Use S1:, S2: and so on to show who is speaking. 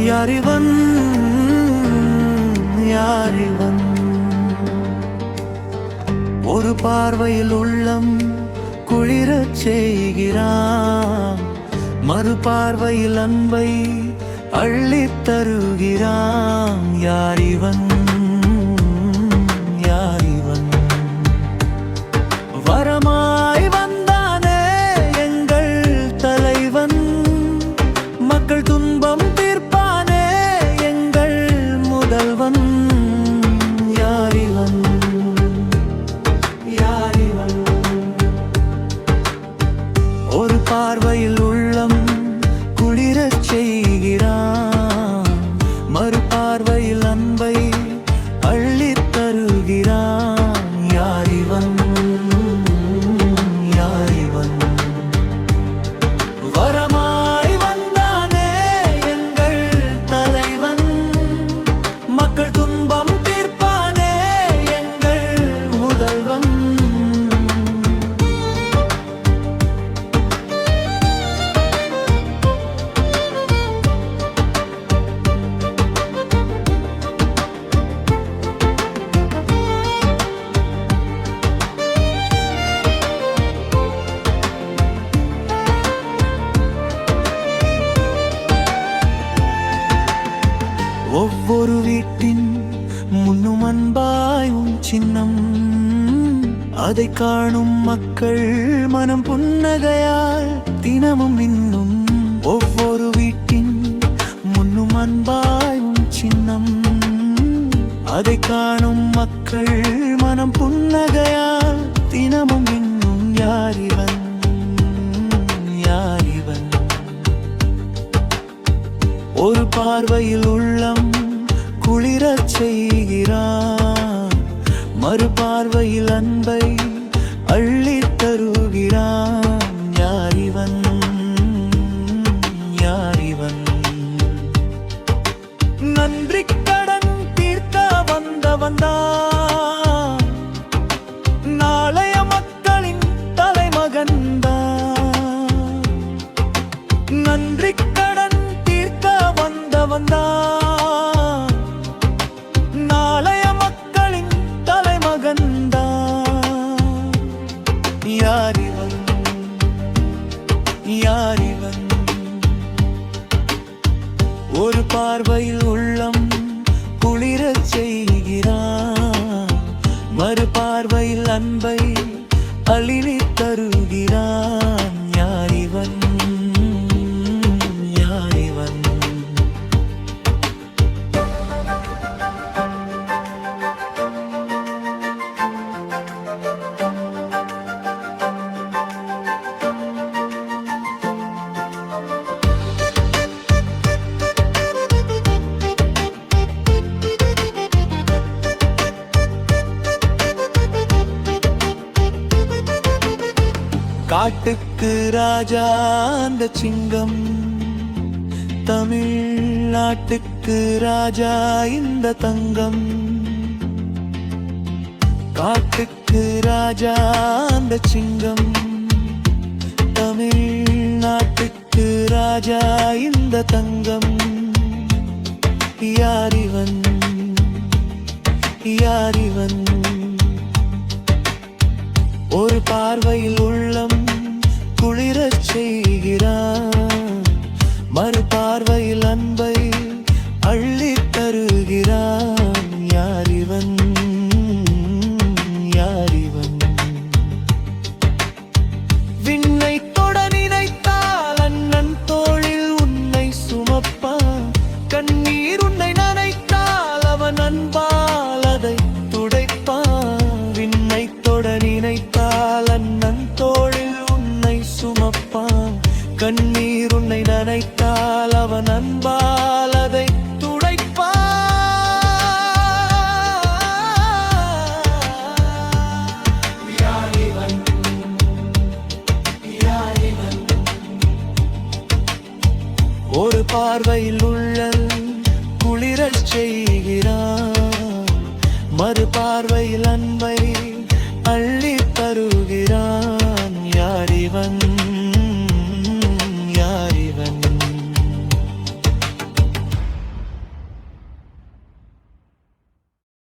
S1: யாரிவன் யாரிவன் ஒரு பார்வையில் உள்ளம் குளிரச் செய்கிறான், மறுபார்வையில் அன்பை அள்ளித் தருகிறான். யாரிவன் யாரிவன் வரமாய் வந்தானே எங்கள் தலைவன், மக்கள் துன்பம் தீர்ப்பானே எங்கள் முதல்வன். யாரிவன் யாரிவன் ஒரு பார்வையில் உள்ளம் குளிரச் செய்கிறான், மறுபார்வையில் அன்பை அள்ளித் தருகிறான். யாரிவன் யாரிவன் வரமாய் வந்தானே எங்கள் தலைவன், மக்கள் துன்பம் தீர்ப்பானே எங்கள் முதல்வன். ஒவ்வொரு வீட்டின் முன்னும் அன்பாய் உன் சின்னம், அதை காணும் மக்கள் மனம் புன்னகையால் தினமும் இன்னும். ஒவ்வொரு வீட்டின் முன்னும் அன்பாய் உன் சின்னம், அதை காணும் மக்கள் மனம் புன்னகையால் தினமும் இன்னும். யாரிவன் யாரிவன் ஒரு பார்வையில் உள்ளம் குளிரச் செய்கிறான், மறுபார்வையில் அன்பை அள்ளித் தருகிறான். யாரிவன் யாரிவன் நன்றி கடன் தீர்க்க வந்தவன்தான், நாளைய மக்களின் தலைமகன்தான். நன்றி கடன் தீர்க்க வந்தவன்தான், நாளைய மக்களின் தலைமகன்தான். யாரிவன் யாரிவன் ஒரு பார்வையில் உள்ளம் குளிரச் செய்கிறான், மறுபார்வையில் அன்பை அள்ளித் தருகிறான். யாரிவன் யாரிவன் காட்டுக்கு ராஜா அந்த சிங்கம், தமிழ்நாட்டுக்கு ராஜா இந்த தங்கம். காட்டுக்கு ராஜா அந்த சிங்கம், தமிழ்நாட்டுக்கு ராஜா இந்த தங்கம். யாரிவன் யாரிவன் ஒரு பார்வையில் உள்ளம் குளிரச் செய்கிறான், மறுபார்வையில் அன்பை அள்ளித் தருகிறான். யாரிவன் யாரிவன் விண்ணை தொட நினைத்தால் அண்ணன் தோளில் உன்னை சுமப்பான், கண்ணீர் உன்னை நனைத்தால் அவன் அன்பால் அதை துடைப்பான். விண்ணை தொட நினைத்தால் அண்ணன் தோளில் உன்னை சுமப்பான், கண்ணீர் உன்னை நனைத்தால் அவன் அன்பால் அதை துடைப்பான். யாரிவன் யாரிவன் ஒரு பார்வையில் உள்ளல் குளிரச் செய்கிறான், மறுபார்வையில் அன்பை அள்ளித் தருகிறான்.